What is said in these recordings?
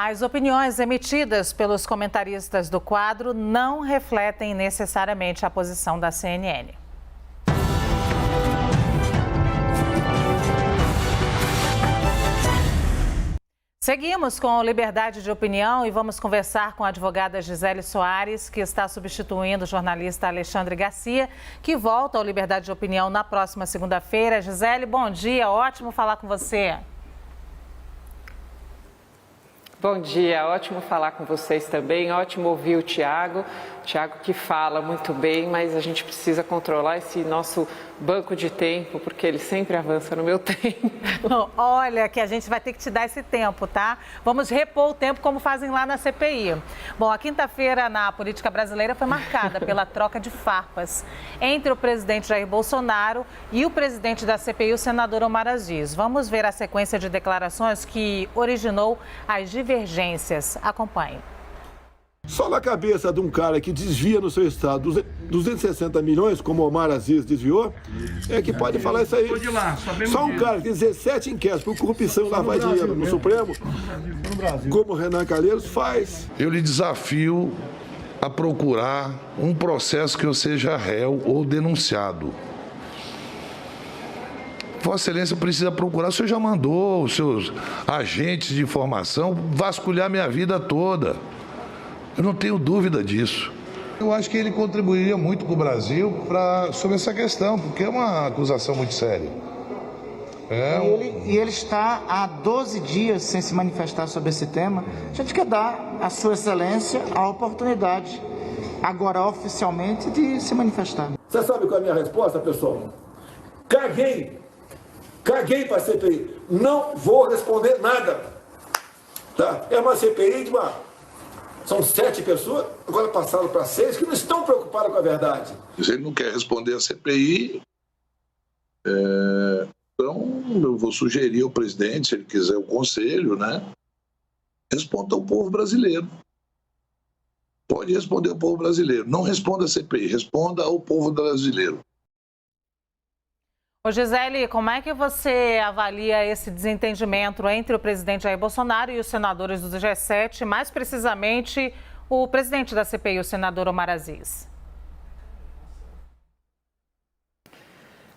As opiniões emitidas pelos comentaristas do quadro não refletem necessariamente a posição da CNN. Seguimos com liberdade de opinião e vamos conversar com a advogada Gisele Soares, que está substituindo o jornalista Alexandre Garcia, que volta ao Liberdade de Opinião na próxima segunda-feira. Gisele, bom dia, ótimo falar com você. Bom dia, ótimo falar com vocês também, ótimo ouvir o Tiago que fala muito bem, mas a gente precisa controlar esse nosso banco de tempo, porque ele sempre avança no meu tempo. Olha, que a gente vai ter que te dar esse tempo, tá? Vamos repor o tempo como fazem lá na CPI. Bom, a quinta-feira na política brasileira foi marcada pela troca de farpas entre o presidente Jair Bolsonaro e o presidente da CPI, o senador Omar Aziz. Vamos ver a sequência de declarações que originou as divergências. Acompanhe. Só na cabeça de um cara que desvia no seu estado 260 milhões, como o Omar Aziz desviou, é que pode falar isso aí. Só um cara que tem 17 inquéritos por corrupção e lavar dinheiro no Supremo, como o Renan Calheiros, faz. Eu lhe desafio a procurar um processo que eu seja réu ou denunciado. Vossa Excelência precisa procurar, o senhor já mandou os seus agentes de informação vasculhar minha vida toda. Eu não tenho dúvida disso. Eu acho que ele contribuiria muito para o Brasil sobre essa questão, porque é uma acusação muito séria. E ele está há 12 dias sem se manifestar sobre esse tema. A gente quer dar à Sua Excelência a oportunidade, agora oficialmente, de se manifestar. Você sabe qual é a minha resposta, pessoal? Caguei para a CPI. Não vou responder nada. Tá? É uma CPI de uma... São 7 pessoas, agora passaram para 6, que não estão preocupadas com a verdade. Se ele não quer responder à CPI, então eu vou sugerir ao presidente, se ele quiser o conselho, né? Responda ao povo brasileiro. Pode responder ao povo brasileiro. Não responda à CPI, responda ao povo brasileiro. Ô Gisele, como é que você avalia esse desentendimento entre o presidente Jair Bolsonaro e os senadores do G7, mais precisamente o presidente da CPI, o senador Omar Aziz?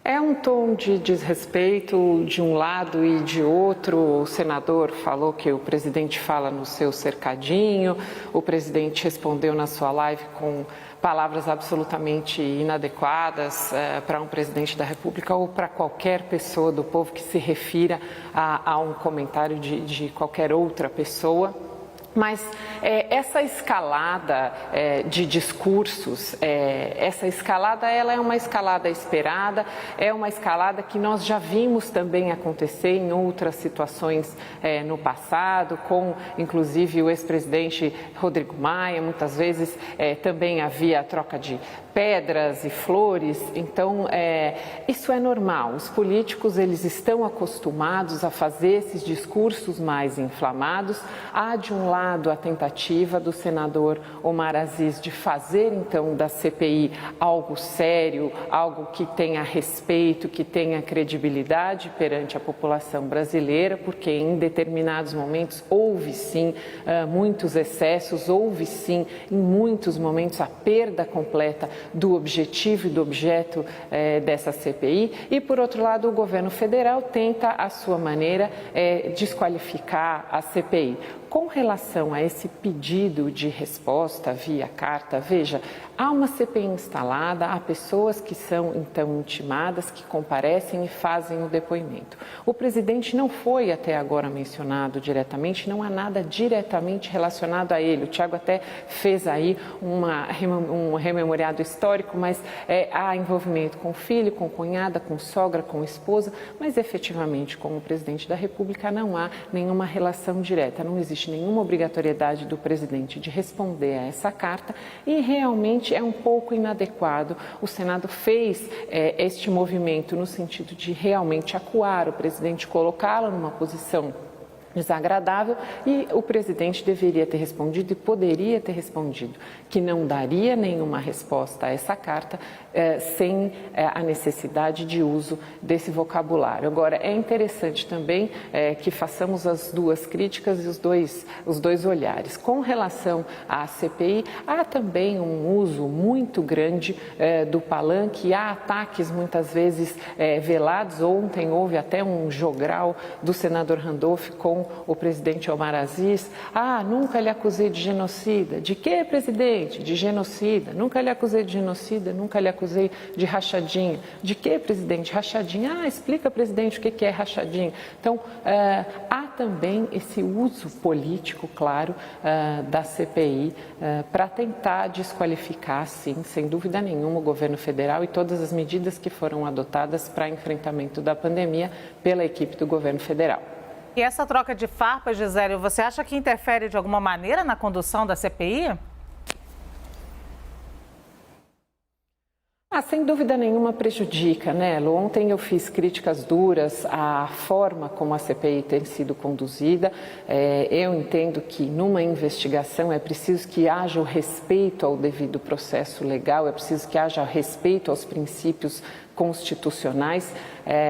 É um tom de desrespeito de um lado e de outro. O senador falou que o presidente fala no seu cercadinho, o presidente respondeu na sua live com palavras absolutamente inadequadas para um presidente da República ou para qualquer pessoa do povo que se refira a um comentário de qualquer outra pessoa. Mas essa escalada de discursos, essa escalada ela é uma escalada esperada, é uma escalada que nós já vimos também acontecer em outras situações no passado, com inclusive o ex-presidente Rodrigo Maia, muitas vezes também havia troca de pedras e flores, então isso é normal. Os políticos eles estão acostumados a fazer esses discursos mais inflamados. Há de um lado a tentativa do senador Omar Aziz de fazer então da CPI algo sério, algo que tenha respeito, que tenha credibilidade perante a população brasileira, porque em determinados momentos houve sim muitos excessos, houve sim em muitos momentos a perda completa do objetivo e do objeto dessa CPI. E por outro lado o governo federal tenta à sua maneira desqualificar a CPI. Com relação a esse pedido de resposta via carta, veja, há uma CPI instalada, há pessoas que são então intimadas, que comparecem e fazem o depoimento. O presidente não foi até agora mencionado diretamente, não há nada diretamente relacionado a ele. O Tiago até fez aí um rememoriado histórico, mas há envolvimento com o filho, com cunhada, com sogra, com esposa, mas efetivamente com o presidente da República não há nenhuma relação direta, não existe nenhuma obrigatoriedade do presidente de responder a essa carta e realmente é um pouco inadequado. O Senado fez este movimento no sentido de realmente acuar o presidente, colocá-lo numa posição desagradável, e o presidente deveria ter respondido e poderia ter respondido que não daria nenhuma resposta a essa carta sem a necessidade de uso desse vocabulário. Agora, é interessante também que façamos as duas críticas e os dois olhares. Com relação à CPI, há também um uso muito grande do palanque, há ataques muitas vezes velados. Ontem houve até um jogral do senador Randolph com o presidente Omar Aziz. Nunca lhe acusei de genocida. De que, presidente? De genocida. Nunca lhe acusei de genocida, nunca lhe acusei de rachadinha. De que, presidente? Rachadinha. Explica, presidente, o que é rachadinha. Então, há também esse uso político, claro, da CPI para tentar desqualificar, sim, sem dúvida nenhuma, o governo federal e todas as medidas que foram adotadas para enfrentamento da pandemia pela equipe do governo federal. E essa troca de farpas, Gisele, você acha que interfere de alguma maneira na condução da CPI? Sem dúvida nenhuma prejudica, né, Lu? Ontem eu fiz críticas duras à forma como a CPI tem sido conduzida. Eu entendo que numa investigação é preciso que haja o respeito ao devido processo legal, é preciso que haja respeito aos princípios constitucionais.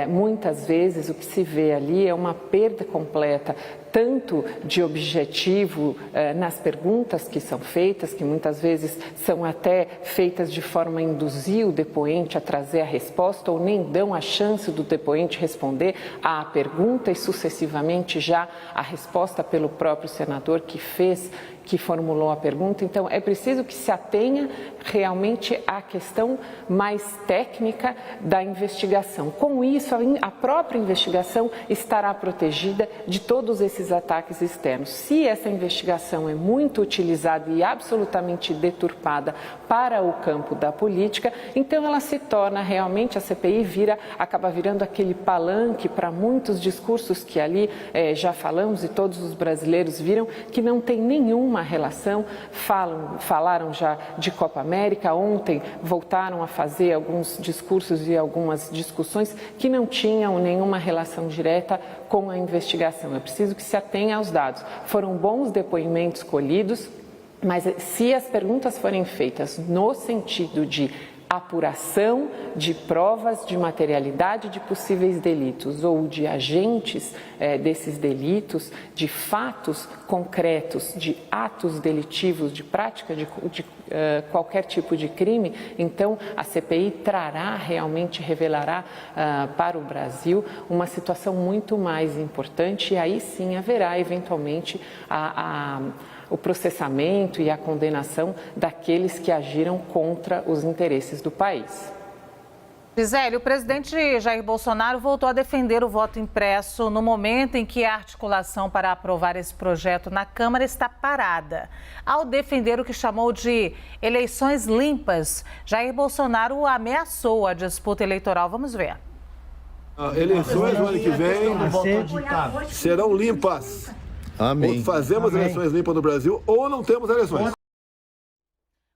Muitas vezes o que se vê ali é uma perda completa, tanto de objetivo nas perguntas que são feitas, que muitas vezes são até feitas de forma a induzir o depoente a trazer a resposta, ou nem dão a chance do depoente responder à pergunta e sucessivamente já a resposta pelo próprio senador que formulou a pergunta. Então, é preciso que se atenha realmente à questão mais técnica da investigação. Com isso, a própria investigação estará protegida de todos esses ataques externos. Se essa investigação é muito utilizada e absolutamente deturpada para o campo da política, então ela se torna realmente, a CPI acaba virando aquele palanque para muitos discursos que ali já falamos e todos os brasileiros viram que não tem nenhuma relação. Falaram já de Copa América, ontem voltaram a fazer alguns discursos e algumas discussões que não tinham nenhuma relação direta com a investigação. É preciso que se atenha aos dados. Foram bons depoimentos colhidos, mas se as perguntas forem feitas no sentido de apuração de provas de materialidade de possíveis delitos ou de agentes desses delitos, de fatos concretos, de atos delitivos, de prática de qualquer tipo de crime, então a CPI revelará para o Brasil uma situação muito mais importante, e aí sim haverá eventualmente o processamento e a condenação daqueles que agiram contra os interesses do país. Gisele, o presidente Jair Bolsonaro voltou a defender o voto impresso no momento em que a articulação para aprovar esse projeto na Câmara está parada. Ao defender o que chamou de eleições limpas, Jair Bolsonaro ameaçou a disputa eleitoral. Vamos ver. Eleições no ano que vem serão limpas. Amém. Ou fazemos eleições limpas no Brasil ou não temos eleições.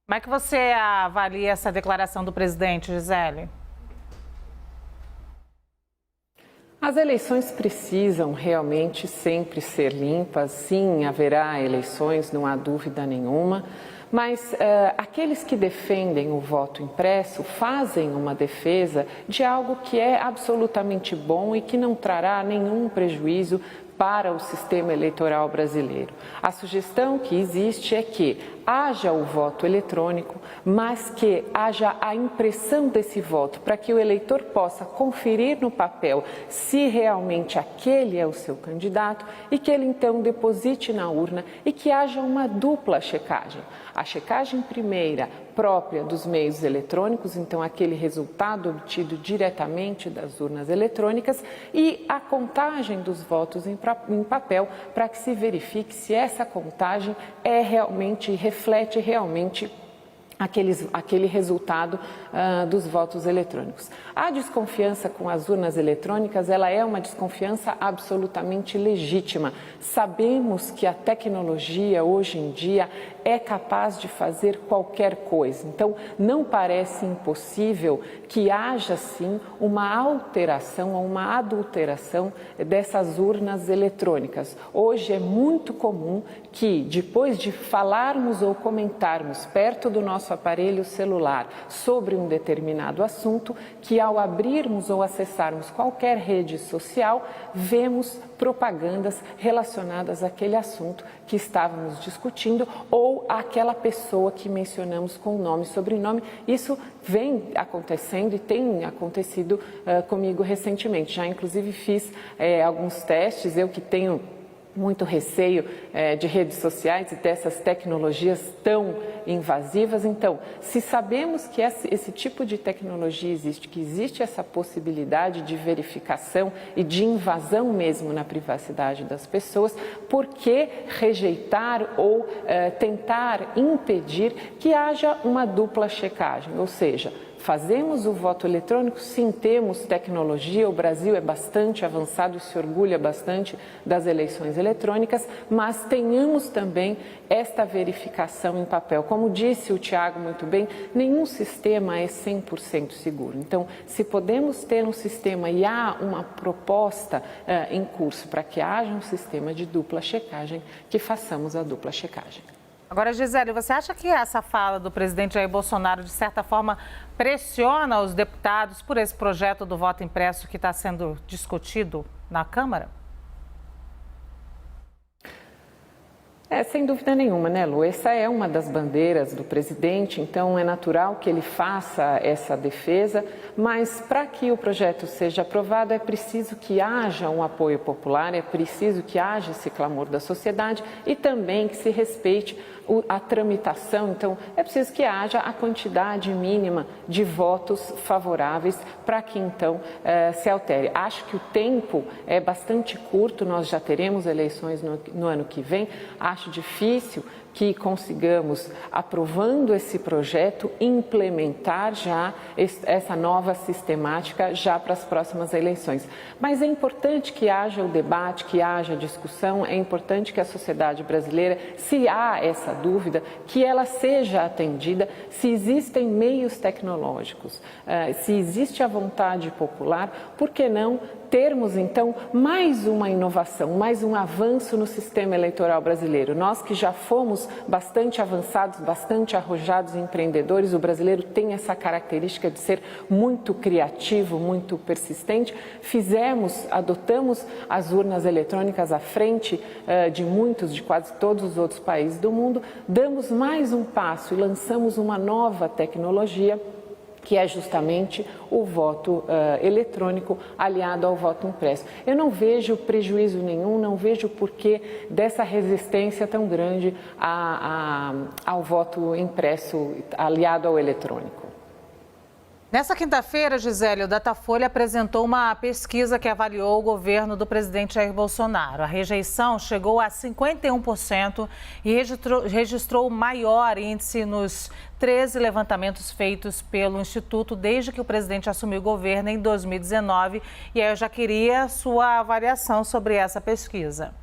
Como é que você avalia essa declaração do presidente, Gisele? As eleições precisam realmente sempre ser limpas. Sim, haverá eleições, não há dúvida nenhuma. Mas aqueles que defendem o voto impresso fazem uma defesa de algo que é absolutamente bom e que não trará nenhum prejuízo para o sistema eleitoral brasileiro. A sugestão que existe é que haja o voto eletrônico, mas que haja a impressão desse voto para que o eleitor possa conferir no papel se realmente aquele é o seu candidato e que ele então deposite na urna e que haja uma dupla checagem. A checagem primeira própria dos meios eletrônicos, então aquele resultado obtido diretamente das urnas eletrônicas, e a contagem dos votos em papel para que se verifique se essa contagem reflete realmente aquele resultado dos votos eletrônicos. A desconfiança com as urnas eletrônicas, ela é uma desconfiança absolutamente legítima. Sabemos que a tecnologia hoje em dia é capaz de fazer qualquer coisa. Então, não parece impossível que haja sim uma alteração ou uma adulteração dessas urnas eletrônicas. Hoje é muito comum que, depois de falarmos ou comentarmos perto do nosso aparelho celular sobre um determinado assunto, que ao abrirmos ou acessarmos qualquer rede social, vemos propagandas relacionadas àquele assunto que estávamos discutindo ou àquela pessoa que mencionamos com nome e sobrenome. Isso vem acontecendo e tem acontecido comigo recentemente. Já inclusive fiz alguns testes, eu que tenho muito receio de redes sociais e dessas tecnologias tão invasivas. Então, se sabemos que esse tipo de tecnologia existe, que existe essa possibilidade de verificação e de invasão mesmo na privacidade das pessoas, por que rejeitar ou tentar impedir que haja uma dupla checagem? Ou seja, fazemos o voto eletrônico, sim, temos tecnologia, o Brasil é bastante avançado e se orgulha bastante das eleições eletrônicas, mas tenhamos também esta verificação em papel. Como disse o Tiago muito bem, nenhum sistema é 100% seguro. Então, se podemos ter um sistema e há uma proposta em curso para que haja um sistema de dupla checagem, que façamos a dupla checagem. Agora, Gisele, você acha que essa fala do presidente Jair Bolsonaro, de certa forma, pressiona os deputados por esse projeto do voto impresso que está sendo discutido na Câmara? Sem dúvida nenhuma, né, Lu? Essa é uma das bandeiras do presidente, então é natural que ele faça essa defesa, mas para que o projeto seja aprovado é preciso que haja um apoio popular, é preciso que haja esse clamor da sociedade e também que se respeite a tramitação. Então, é preciso que haja a quantidade mínima de votos favoráveis para que, então, se altere. Acho que o tempo é bastante curto, nós já teremos eleições no ano que vem. Acho difícil que consigamos, aprovando esse projeto, implementar já essa nova sistemática já para as próximas eleições. Mas é importante que haja o debate, que haja discussão, é importante que a sociedade brasileira, se há essa dúvida, que ela seja atendida, se existem meios tecnológicos, se existe a vontade popular, por que não termos, então, mais uma inovação, mais um avanço no sistema eleitoral brasileiro. Nós que já fomos bastante avançados, bastante arrojados empreendedores, o brasileiro tem essa característica de ser muito criativo, muito persistente, adotamos as urnas eletrônicas à frente de muitos, de quase todos os outros países do mundo, damos mais um passo e lançamos uma nova tecnologia, que é justamente o voto eletrônico aliado ao voto impresso. Eu não vejo prejuízo nenhum, não vejo porquê dessa resistência tão grande ao voto impresso aliado ao eletrônico. Nessa quinta-feira, Gisele, o Datafolha apresentou uma pesquisa que avaliou o governo do presidente Jair Bolsonaro. A rejeição chegou a 51% e registrou o maior índice nos 13 levantamentos feitos pelo Instituto desde que o presidente assumiu o governo em 2019. E aí eu já queria sua avaliação sobre essa pesquisa.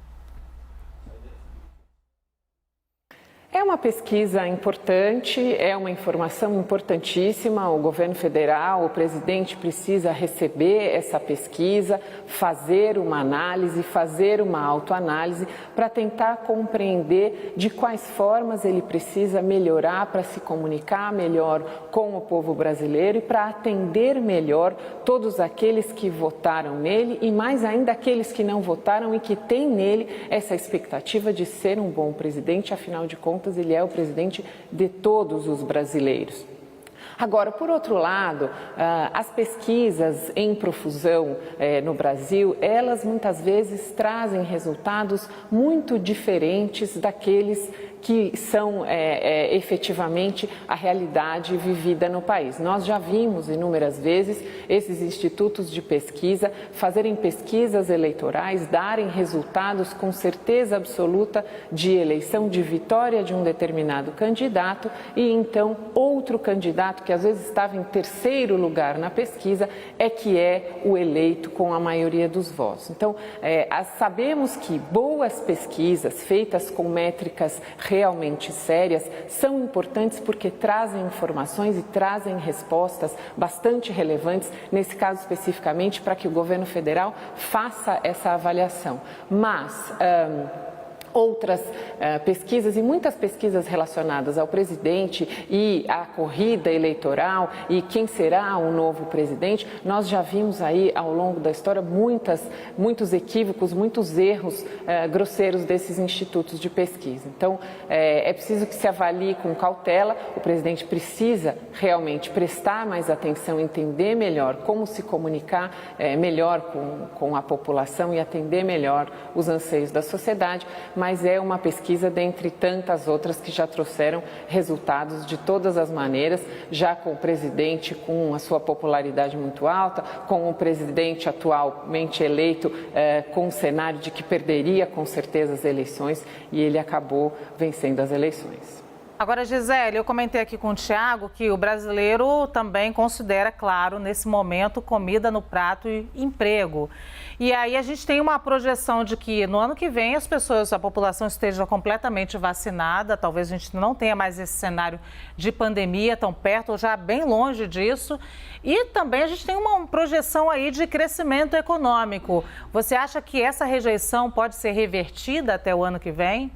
É uma pesquisa importante, é uma informação importantíssima. O governo federal, o presidente precisa receber essa pesquisa, fazer uma análise, fazer uma autoanálise para tentar compreender de quais formas ele precisa melhorar para se comunicar melhor com o povo brasileiro e para atender melhor todos aqueles que votaram nele e mais ainda aqueles que não votaram e que têm nele essa expectativa de ser um bom presidente, afinal de contas, ele é o presidente de todos os brasileiros. Agora, por outro lado, as pesquisas em profusão no Brasil, elas muitas vezes trazem resultados muito diferentes daqueles que são efetivamente a realidade vivida no país. Nós já vimos inúmeras vezes esses institutos de pesquisa fazerem pesquisas eleitorais, darem resultados com certeza absoluta de eleição, de vitória de um determinado candidato e então outro candidato que às vezes estava em terceiro lugar na pesquisa é que é o eleito com a maioria dos votos. Então, sabemos que boas pesquisas feitas com métricas realmente sérias são importantes porque trazem informações e trazem respostas bastante relevantes, nesse caso especificamente, para que o governo federal faça essa avaliação. Mas outras pesquisas e muitas pesquisas relacionadas ao presidente e à corrida eleitoral e quem será o novo presidente, nós já vimos aí ao longo da história muitos equívocos, muitos erros grosseiros desses institutos de pesquisa. Então, é preciso que se avalie com cautela, o presidente precisa realmente prestar mais atenção, entender melhor como se comunicar melhor com a população e atender melhor os anseios da sociedade, mas é uma pesquisa dentre tantas outras que já trouxeram resultados de todas as maneiras, já com o presidente com a sua popularidade muito alta, com o presidente atualmente eleito com um cenário de que perderia com certeza as eleições e ele acabou vencendo as eleições. Agora, Gisele, eu comentei aqui com o Thiago que o brasileiro também considera, claro, nesse momento, comida no prato e emprego. E aí a gente tem uma projeção de que no ano que vem a população esteja completamente vacinada, talvez a gente não tenha mais esse cenário de pandemia tão perto, ou já bem longe disso. E também a gente tem uma projeção aí de crescimento econômico. Você acha que essa rejeição pode ser revertida até o ano que vem?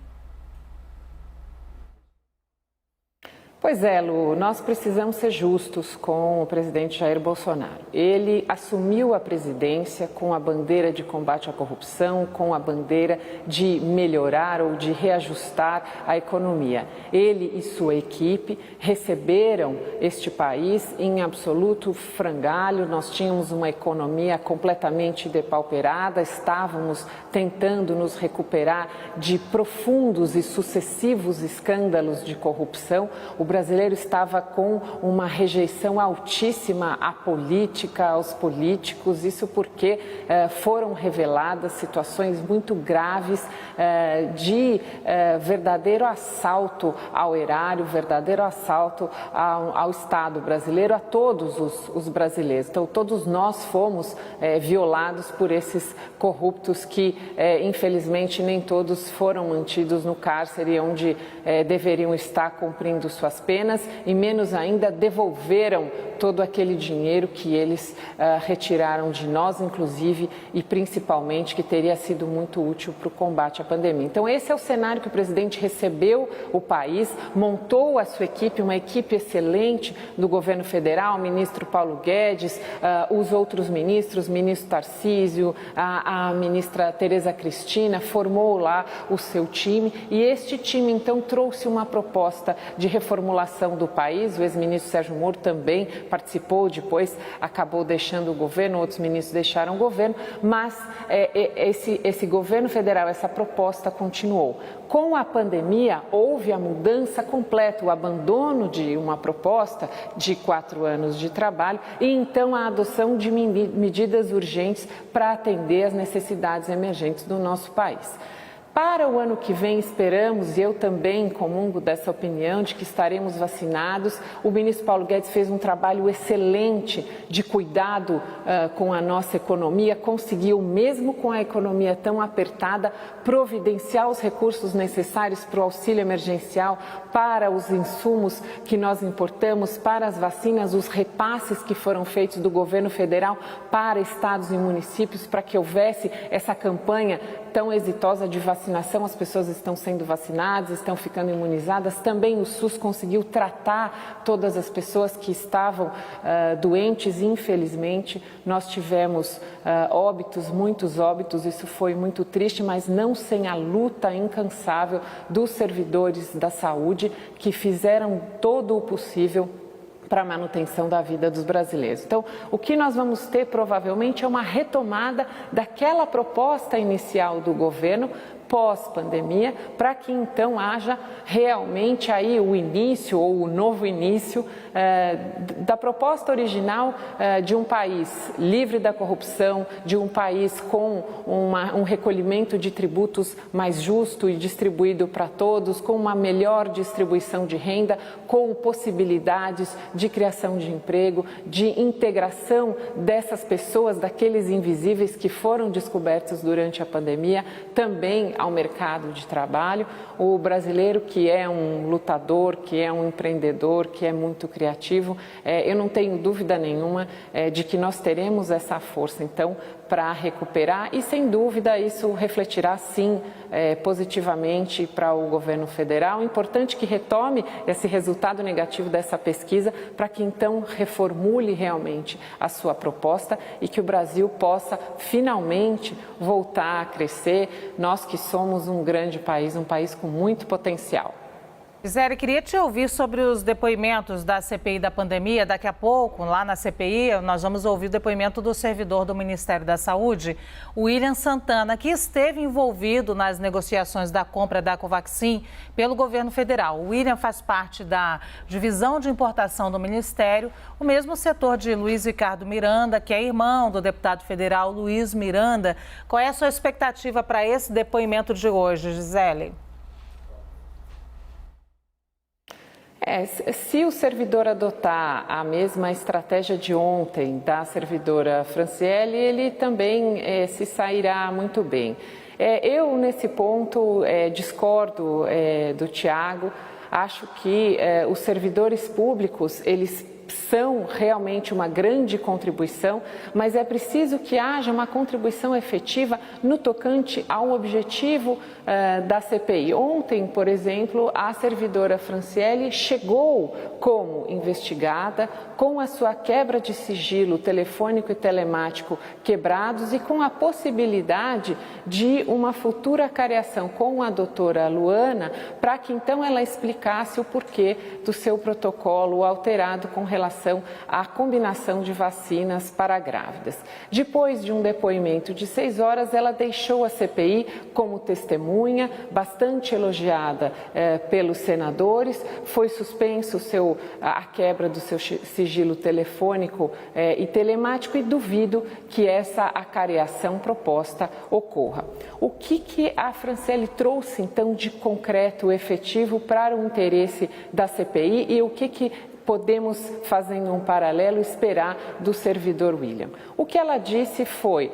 Pois é, Lu, nós precisamos ser justos com o presidente Jair Bolsonaro. Ele assumiu a presidência com a bandeira de combate à corrupção, com a bandeira de melhorar ou de reajustar a economia. Ele e sua equipe receberam este país em absoluto frangalho. Nós tínhamos uma economia completamente depauperada, estávamos tentando nos recuperar de profundos e sucessivos escândalos de corrupção. O brasileiro estava com uma rejeição altíssima à política, aos políticos, isso porque foram reveladas situações muito graves de verdadeiro assalto ao erário, verdadeiro assalto ao Estado brasileiro, a todos os brasileiros. Então, todos nós fomos violados por esses corruptos que, infelizmente, nem todos foram mantidos no cárcere, onde deveriam estar cumprindo suas penas e menos ainda devolveram todo aquele dinheiro que eles retiraram de nós, inclusive, e principalmente que teria sido muito útil para o combate à pandemia. Então, esse é o cenário que o presidente recebeu o país, montou a sua equipe, uma equipe excelente do governo federal, o ministro Paulo Guedes, os outros ministros, o ministro Tarcísio, a ministra Tereza Cristina, formou lá o seu time e este time, então, trouxe uma proposta de reformulação do país. O ex-ministro Sérgio Moro também participou, depois acabou deixando o governo, outros ministros deixaram o governo, mas esse governo federal, essa proposta continuou. Com a pandemia, houve a mudança completa, o abandono de uma proposta de 4 anos de trabalho e então a adoção de medidas urgentes para atender às necessidades emergentes do nosso país. Para o ano que vem, esperamos, e eu também comungo dessa opinião, de que estaremos vacinados. O ministro Paulo Guedes fez um trabalho excelente de cuidado com a nossa economia, conseguiu, mesmo com a economia tão apertada, providenciar os recursos necessários para o auxílio emergencial, para os insumos que nós importamos, para as vacinas, os repasses que foram feitos do governo federal para estados e municípios, para que houvesse essa campanha tão exitosa de vacinação. As pessoas estão sendo vacinadas, estão ficando imunizadas. Também o SUS conseguiu tratar todas as pessoas que estavam doentes. Infelizmente, nós tivemos óbitos, muitos óbitos. Isso foi muito triste, mas não sem a luta incansável dos servidores da saúde que fizeram todo o possível para a manutenção da vida dos brasileiros. Então, o que nós vamos ter provavelmente é uma retomada daquela proposta inicial do governo pós-pandemia, para que então haja realmente aí o início ou o novo início da proposta original de um país livre da corrupção, de um país com um recolhimento de tributos mais justo e distribuído para todos, com uma melhor distribuição de renda, com possibilidades de criação de emprego, de integração dessas pessoas, daqueles invisíveis que foram descobertos durante a pandemia, também ao mercado de trabalho. O brasileiro que é um lutador, que é um empreendedor, que é muito criativo, eu não tenho dúvida nenhuma de que nós teremos essa força, então, para recuperar e, sem dúvida, isso refletirá, sim, positivamente para o governo federal. Importante que retome esse resultado negativo dessa pesquisa para que, então, reformule realmente a sua proposta e que o Brasil possa, finalmente, voltar a crescer. Nós que somos um grande país, um país com muito potencial. Gisele, queria te ouvir sobre os depoimentos da CPI da pandemia. Daqui a pouco, lá na CPI, nós vamos ouvir o depoimento do servidor do Ministério da Saúde, William Santana, que esteve envolvido nas negociações da compra da Covaxin pelo governo federal. O William faz parte da divisão de importação do Ministério, o mesmo setor de Luiz Ricardo Miranda, que é irmão do deputado federal Luiz Miranda. Qual é a sua expectativa para esse depoimento de hoje, Gisele? Se o servidor adotar a mesma estratégia de ontem da servidora Franciele, ele também se sairá muito bem. Eu, nesse ponto, discordo do Tiago. Acho que os servidores públicos, eles são realmente uma grande contribuição, mas é preciso que haja uma contribuição efetiva no tocante ao objetivo da CPI. Ontem, por exemplo, a servidora Franciele chegou como investigada, com a sua quebra de sigilo telefônico e telemático quebrados e com a possibilidade de uma futura cariação com a doutora Luana, para que então ela explicasse o porquê do seu protocolo alterado com relação à combinação de vacinas para grávidas. Depois de um depoimento de 6 horas, ela deixou a CPI como testemunha, bastante elogiada pelos senadores. Foi suspenso a quebra do seu sigilo telefônico e telemático e duvido que essa acareação proposta ocorra. O que a Franciele trouxe, então, de concreto, efetivo para o interesse da CPI e o que podemos, fazendo um paralelo, esperar do servidor William? O que ela disse foi,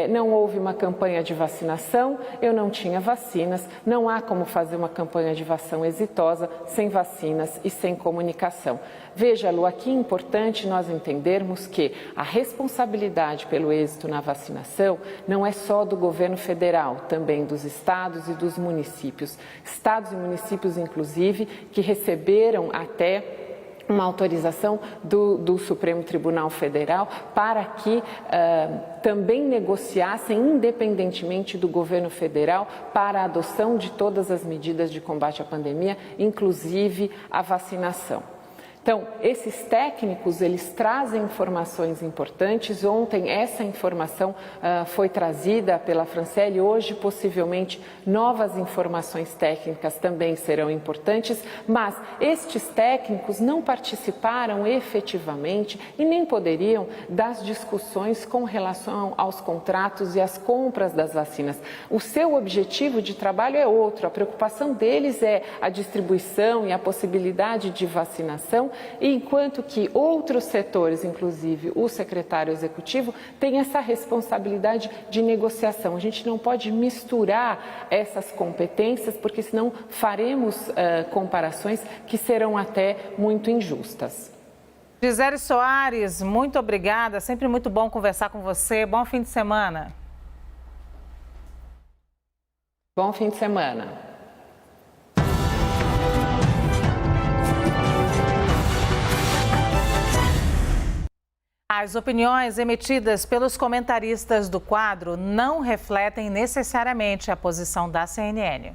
não houve uma campanha de vacinação, eu não tinha vacinas, não há como fazer uma campanha de vacinação exitosa sem vacinas e sem comunicação. Veja, Lu, aqui é importante nós entendermos que a responsabilidade pelo êxito na vacinação não é só do governo federal, também dos estados e dos municípios. Estados e municípios, inclusive, que receberam até uma autorização do Supremo Tribunal Federal para que também negociassem independentemente do governo federal para a adoção de todas as medidas de combate à pandemia, inclusive a vacinação. Então, esses técnicos, eles trazem informações importantes. Ontem, essa informação foi trazida pela Franciele. Hoje, possivelmente, novas informações técnicas também serão importantes. Mas estes técnicos não participaram efetivamente e nem poderiam das discussões com relação aos contratos e às compras das vacinas. O seu objetivo de trabalho é outro. A preocupação deles é a distribuição e a possibilidade de vacinação, enquanto que outros setores, inclusive o secretário executivo, tem essa responsabilidade de negociação. A gente não pode misturar essas competências, porque senão faremos comparações que serão até muito injustas. Gisele Soares, muito obrigada. Sempre muito bom conversar com você. Bom fim de semana. Bom fim de semana. As opiniões emitidas pelos comentaristas do quadro não refletem necessariamente a posição da CNN.